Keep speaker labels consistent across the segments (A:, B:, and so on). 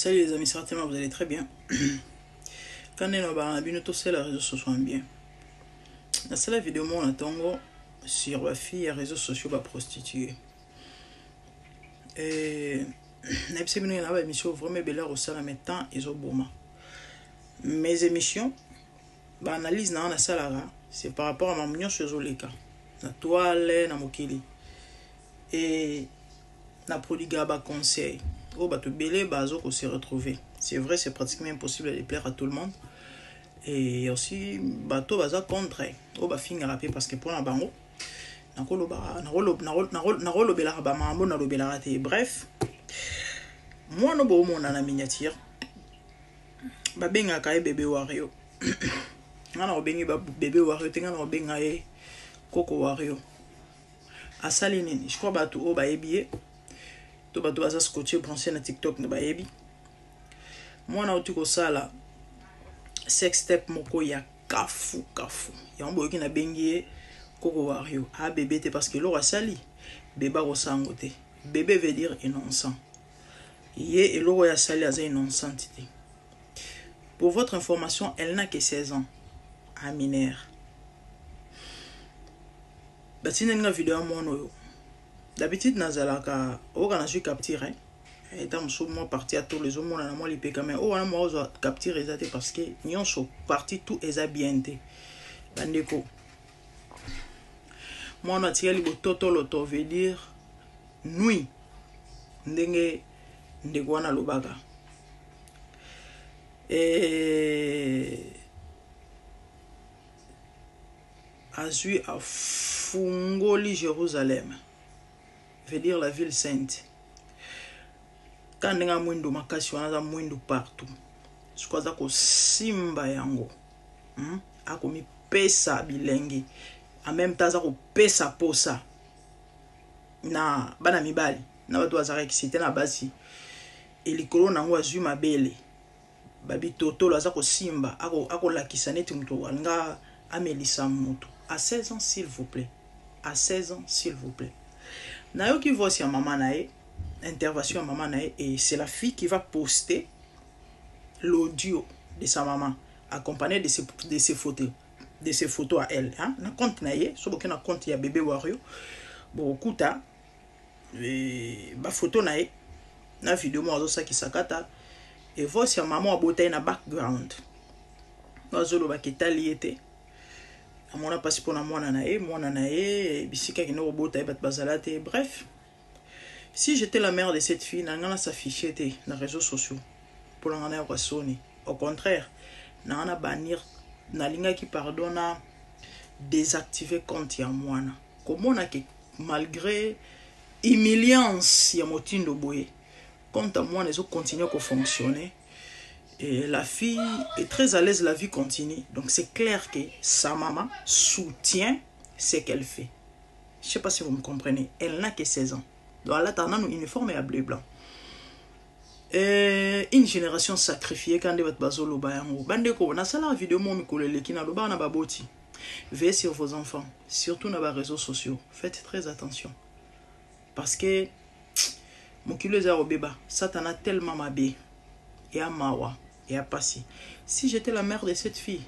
A: Salut les amis, certainement vous allez très bien. Quand on a tous les réseaux sociaux bien. Dans cette vidéo, on attend sur la fille à réseaux sociaux prostituées. Et je vais une émission vraiment belle au sein de mes temps et au bon. Mes émissions, l'analyse dans la salle, c'est par rapport à ma mignon sur les cas. La toile, na mokili. Et na prodigaba conseil. Oh, bah, tout belé, bazo, qu'on s'est retrouvé. C'est vrai, c'est pratiquement impossible de plaire à tout le monde. Et aussi, bateau, baza contre. Oh, bah, fin rapide parce que pour la bango, bref, moi, no bon, mon ana miniature. Bah, benga kaye bébé wario. Ngana obengi ba bébé wario, tenga na obenga e coco wario. Asali nini, je crois bateau, oh, bah, ebie. To bato baza scotché branché na TikTok na bayebi. Moi na uti ko sala sex step moko ya kafu. Ya mbo ki na bengi Coco Wario. Ah bébé te parce que lo sali beba ko sangote. Bébé veut dire innocent. Yé elo ya sali aza innocent titi. Pour votre information, elle n'a que 16 ans. À mineur. Batine nga vidéo mono yo. D'habitude, nazalaka on suis capturé. Et dans mon parti à tous les hommes, on a moi les pécaments. Oh, on a capturé parce que nous sommes partis tout est bien été. Bandeko. Moi, on a tiré le toto loto veut dire nuit. Ndenge ndegwana lobaga. Et azui a fungoli Jérusalem. Veut dire la ville sainte. Quand on a mouindou makasi, on a mouindou partout. Je crois que simba yango. Ako mi pesa bilengi. En même temps, ako pesa posa. Na bana mibali. Na watu wazara kisite na basi. Elikolo na ngwa zui mabele. Babi totolo azako simba. Ako lakisa neti mtu wanga amelisa mtu. À 16 ans, s'il vous plaît. À 16 ans, s'il vous plaît. Nayo qui voit si maman nae, intervention à maman nae, et c'est la fille qui va poster l'audio de sa maman, accompagné de ses photos à elle. Hein? Na compte nae, so boke na compte ya bébé Wario, bon kuta, ba photo nae, na vidéo mo azo sa ki sakata, et voit si maman a boté na background. Azolo ba ketali ete. Amona pasi pona mwana na ye bisika ki no robota e bat bazalate. Bref, si j'étais la mère de cette fille, nangana s'afficher te na réseaux sociaux pour l'angana wasoni. Au contraire, nangana bannir na linga qui pardonna désactiver compte ya mwana. Komona ke malgré humiliance ya motindo boye, compte à moi nezo continuer à fonctionner. Et la fille est très à l'aise, la vie continue. Donc c'est clair que sa maman soutient ce qu'elle fait. Je ne sais pas si vous me comprenez. Elle n'a que 16 ans. Donc elle a un uniforme et à bleu et blanc. Et une génération sacrifiée quand elle va bazolo bayango. Bandeko, na sala vidéo mo mikolele ki na loba na baboti. Veillez sur vos enfants, surtout dans les réseaux sociaux. Faites très attention. Parce que mon kilo est au bébé. Satan a tellement mabé. Et à mawa. Et à passer. Si j'étais la mère de cette fille,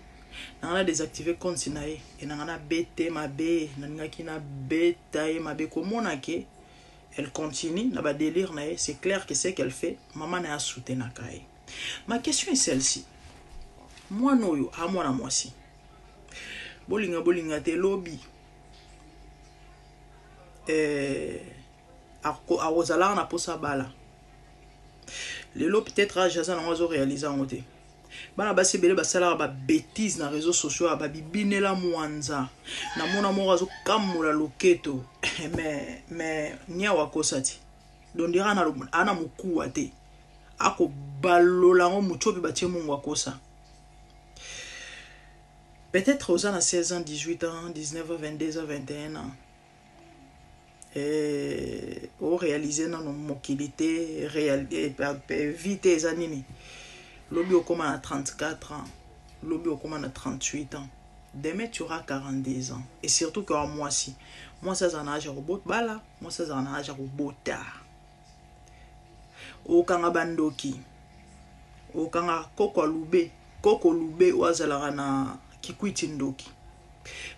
A: on a désactivé compte sinae et on a bêté ma bé, on a bêté ma bé. Comment on a que elle continue, n'a pas délire nae, c'est clair que c'est qu'elle fait. Maman n'a soutenu na kai. Ma question est celle-ci. Moi noyo, à moi na moi si. Bolinga te lobby. A Rosala na posa bala. Les lots peut-être Jason a réalisé en côté. Bana basi bele basala ba bêtise na réseaux sociaux ba bibinela mwanza. Na mona morazo kamula loketo. Mais nya wakosati. Donc dira na ana mukuwa te. Ako balola ngo muchopi batie mungu wakosa. Peut-être aux ans à 16 ans, 18 ans, 19 ans, 22 ans, 21 ans. Et au réaliser dans nos mobilité vite les années lobby au commun à 34 ans lobby au commun à 38 ans demain tu auras 42 ans et surtout que moi si moi ça en âge robot bala moi ça en âge robota au kanga bandoki okanga koko lube wazalaka na kikwiti ndoki.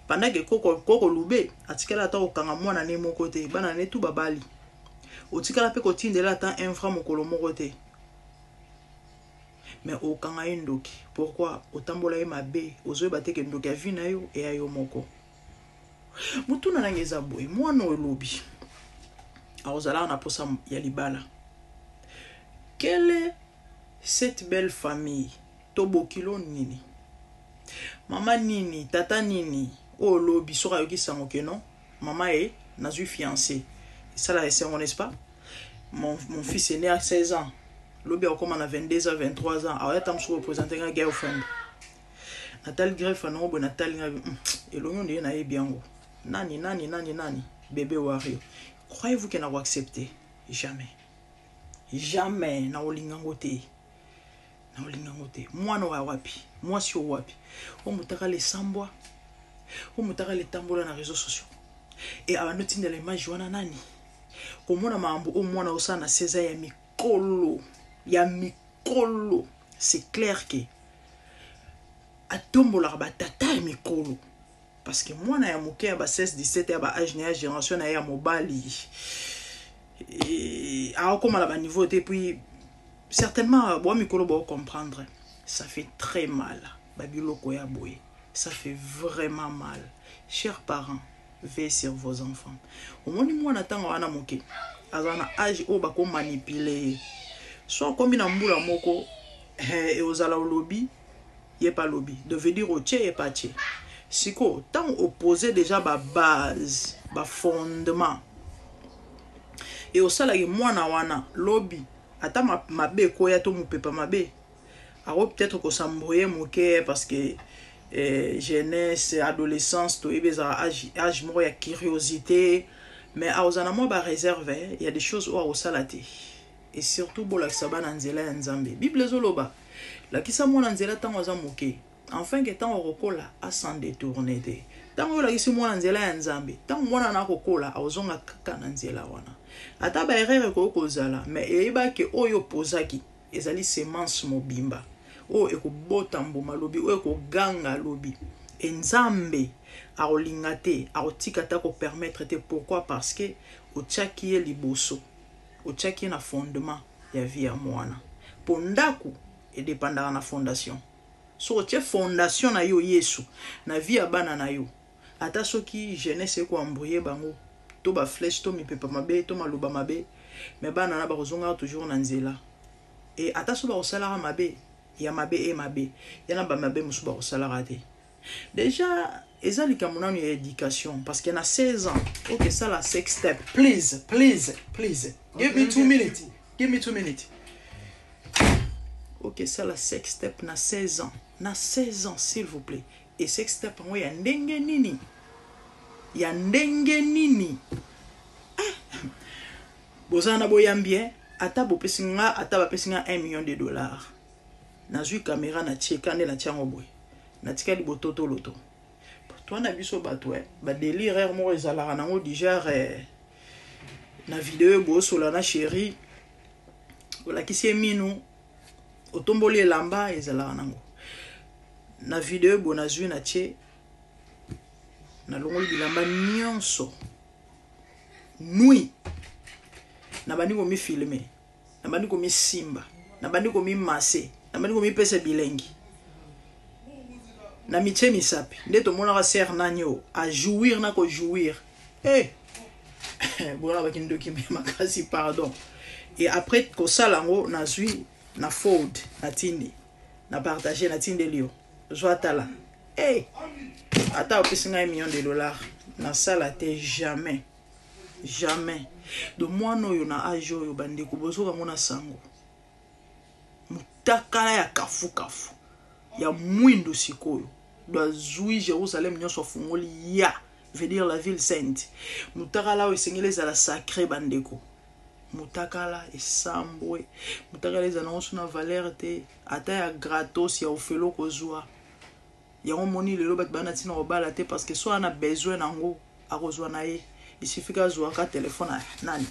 A: Pendant que koko lube atikala ata okanga mwana ne moko te bana ne tu babali. Otikala pe kotindela ata infra mokolo moko te. Mais okanga ndoki. Pourquoi? Otambola ye mabe ozoyeba te ke ndoki avi na yo e ayo moko. Mutuna nange eza boye mwana olobi. Aozala na posa ya libala. Quelle est cette belle famille? Tobokilo nini? Mama nini, tata nini? Oh lobi sora yoki sango ke non? Mama est nazui fiancé. Ça là c'est n'est-ce pas? Mon fils est né à 16 ans. Lobi a commencé à 22 ans, 23 ans. Alors tam so représenter un girlfriend. Natal greffe no bo Natal et l'onion de na ebiango. Nani bébé wario. Croyez-vous qu'elle n'a accepté? Jamais. Jamais na olingango te. Na olingango te. Moi no wapi. Moi si wapi. O mutaka le sambwa. O mutaka le tambola na réseaux sociaux. Et avant notin de l'image wana nani. Komona mambo o mwana osana 16 ya mikolo. Ya mikolo. C'est clair que atombola ba tata ya mikolo. Parce que moi na ya moke ya ba 16 17 ya ba âge na génération na ya mobali. Et à comment la niveau et puis certainement bon mikolo ba comprendre. Ça fait très mal. Babiloko ya boye. Ça fait vraiment mal. Chers parents, veillez sur vos enfants. Au moins moi natanga wana moke. Azana âge o ba ko manipuler. Soit comme na mbula moko et ozala lobby, yé pas lobby. Devait dire au tché et pas tché. Siko tant opposé déjà ba base, ba fondement. Et au salari mwana wana lobby ata mabe ko ya to mupepa mabe. Alors peut-être que ça m'embrouille mon cœur parce que jeunesse, adolescence, tout âge mort, il y a curiosité, mais à aux anamons ba réservé, il y a des choses où à salaté. Et surtout bon la sabana nzela nzambe. Bible zoloba. La kisa mona nzela tant aux amoké. Enfin que tant rokola à s'en détourner de. Tant la kisa mona nzela nzambe. Tant mona na rokola à ozonga kaka nzela wana. Ata ba erreur ko kozala, mais eba ke oyo pozaki ezali semence mobimba. O eko botambo malobi o eko ganga lobi. Nzambe a olingate a otikata ko permettre te pourquoi parce que o tchaki e liboso. O tchaki na fondement ya vie ya mwana. Pondaku e dépendara na fondation. So tche fondation na yo Yesu na vie ya bana na yo. Ata soki jeunesse ko embrouiller bango. To ba flèche to mi pepa mabe to maluba mabe. Mais bana na ba kozonga toujours na nzela. Et ata so ba osala mabe. Ya mabe e mabe. Yana ba mabe musuba osala te. Déjà, ezali kamunanu ya éducation parce qu'il y a 16 ans. OK, ça la sex step. Please. Give me 2 minutes. Give me 2 minutes. OK, ça la sex step na 16 ans. Na 16 ans s'il vous plaît. Et sex step en ya ndenge nini. Ya ndenge nini. Bozana boyambie ata bo pesinga ata ba pesinga $1 million. Nazui caméra na tcheka nde na tiango boy. Na tikali bototo loto. Toi na biso batwe ba délire mo ezala nango déjà na vidéo bo sola na chérie. Ola kisi minu otomboli elamba ezala nango. Na vidéo bo nazui na tche na longoli bilamba nyonso. Nui. Na bandi ko mi filmer. Na bandi ko mi simba. Na bandi ko mi masser. Na bandi ko mi pese bilengi. Na miche misapi. Ndeto mona ka ser nanyo a jouir na ko jouir. Bona ba kindo ki makasi pardon. Et après ko salango na zui na fold na tindi. Na partager na tindi lio. Joatala. Ata opisinga $1 million. Na sala te jamais. Jamais. De moi no yo na ajo yo bande ko bozoka mona sango. Mutakala ya kafu. Ya mwindo sikoyo. Doit zui Jérusalem nyonso fungoli ya. Veut dire la ville sainte. Mutakala o sengele za la sacré bandeko. Mutakala esambwe. Mutakala za na na valeur te. Ata ya gratos ya ofelo kozwa. Ya omoni lelo bat bana tina obala te parce que so ana besoin nango a kozwa na ye. Il suffit que je vois un téléphone à Nani.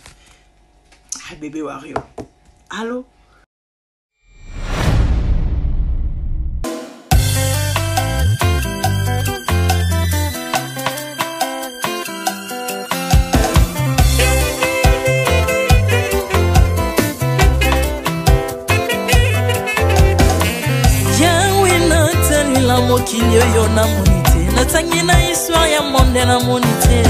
A: Bébé Wario. Allô?
B: mokili oyo namoni te natangi na histoire ya monde namoni te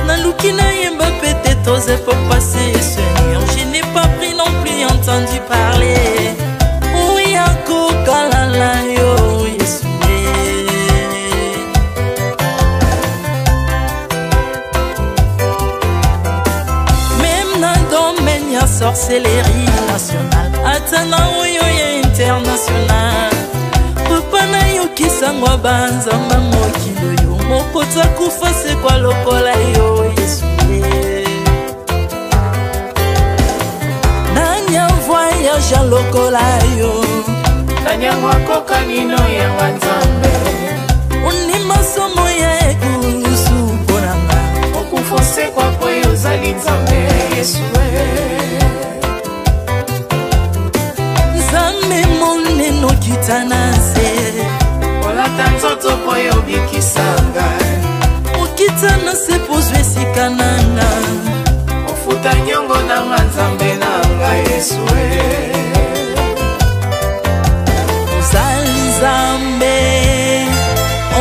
B: naluki nayemba pete toze po passer Seigneur je n'ai pas pris non plus entendu parler oya kokalala yo Yesu même na domaine ya sorcellerie nationale atana oyo ya international papa na yo kisangwa banzamba mokili oyo mokota kufa se kwa lokola yo Yesu nanya voyage a lokola yo
C: nanya wakoka nino ya wanzambe
B: uni masomo ya ekusu ponanga
C: okufose kwa kwe ozali nzambe Yesu
B: nzambe moneno kitana se
C: olata nzoto po yo bikisanga
B: okitana se pozwe sikananga
C: ofuta nyongo na nzambe nanga Yesu
B: ozali nzambe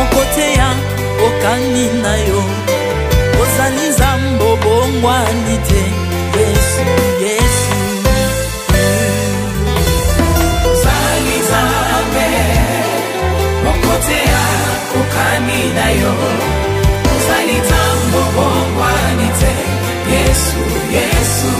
B: onkote ya okani na yo ozali nzambe obongwani te Yesu Yesu
C: ozali nzambe onkote ya okani na yo ozali nzambe obongwani te Yesu Yesu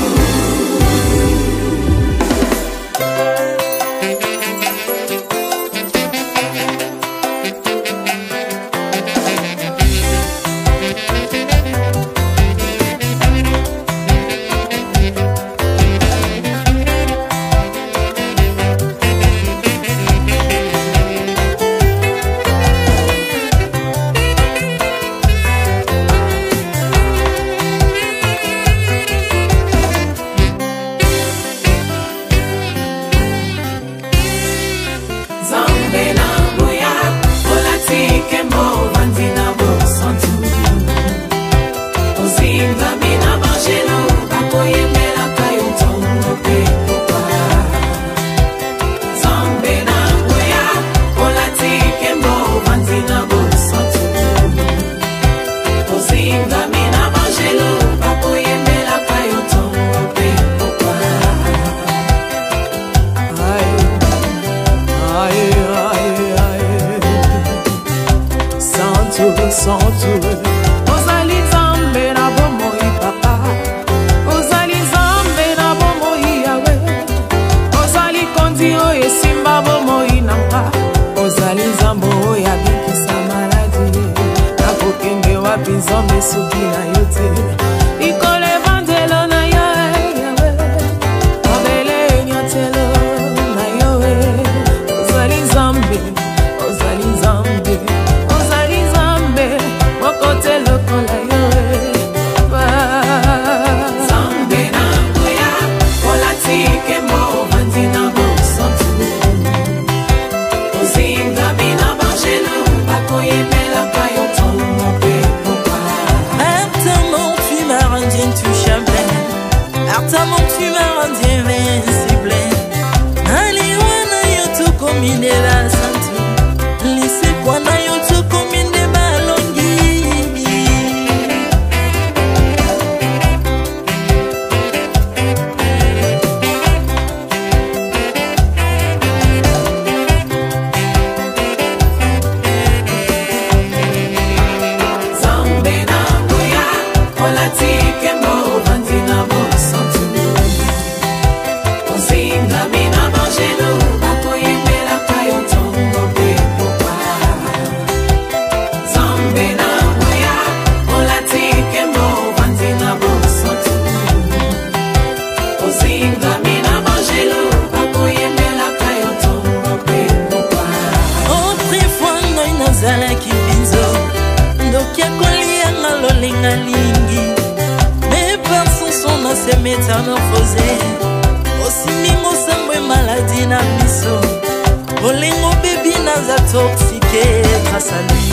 C: ozali nzambe na bomoi papa ozali nzambe na bomoi yawe ozali kondi oyo esimba bomoi nanga ozali nzambe oyo abikisa maladi nakokende wapi nzambe soki na yo te ikolo evangelo na yo yawe mabele enyatelo na yo ozali nzambe ozali nzambe kote lokola yo nzambe na ngoya olatike mo vandina bosantu ozinga bina bangelo bakoyebelaka yo ntongo mpe pokwa
B: Artamon tu m'as rendu intouchable Artamon tu m'as rendu invincible Aliwana yo tokomine la santu Lise kwana yo tokomine balongi métamorphosé osimingo sambwe maladie na biso olingo bebi naza toxique grâce à lui.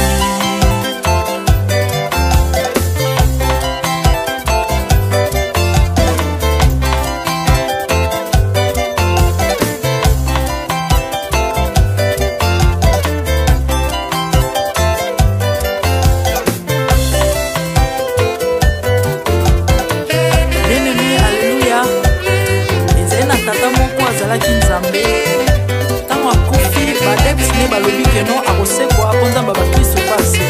B: azalaki nzambe ntango akufi badepsine balobi keno akosekwa mpo nzambe bakristo pase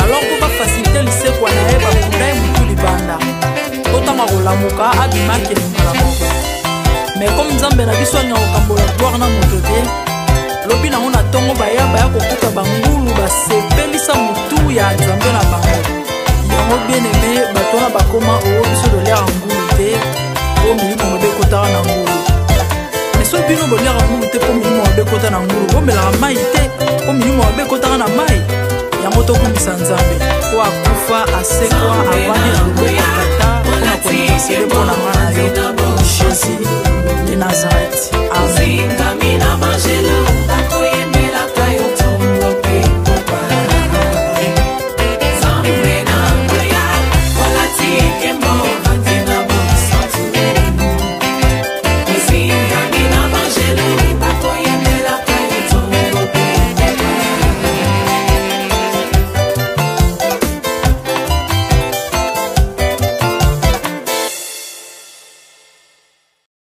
B: alors mpo bafasilite lisekwa na ye bakunda ye mutu libanda mpo ntango akolamuka abimaki elingala moko mais comme nzambe na biso alinga kokambola gloire na moto te lobi nango na ntongo baya kokuta bangulu basepelisa mutu ya nzambe na bango yango bien aimé bato wana bakoma oyo biso dolera ngulu te po milimo mabe ekotaka na ngulu mais soki bino bolera ngulu te po milimo mabe ekota na ngulu bomelaka mai te po milimo mabe ekotaka na mai yango tokumbisa nzambe po akufa asekwa avandi na loboko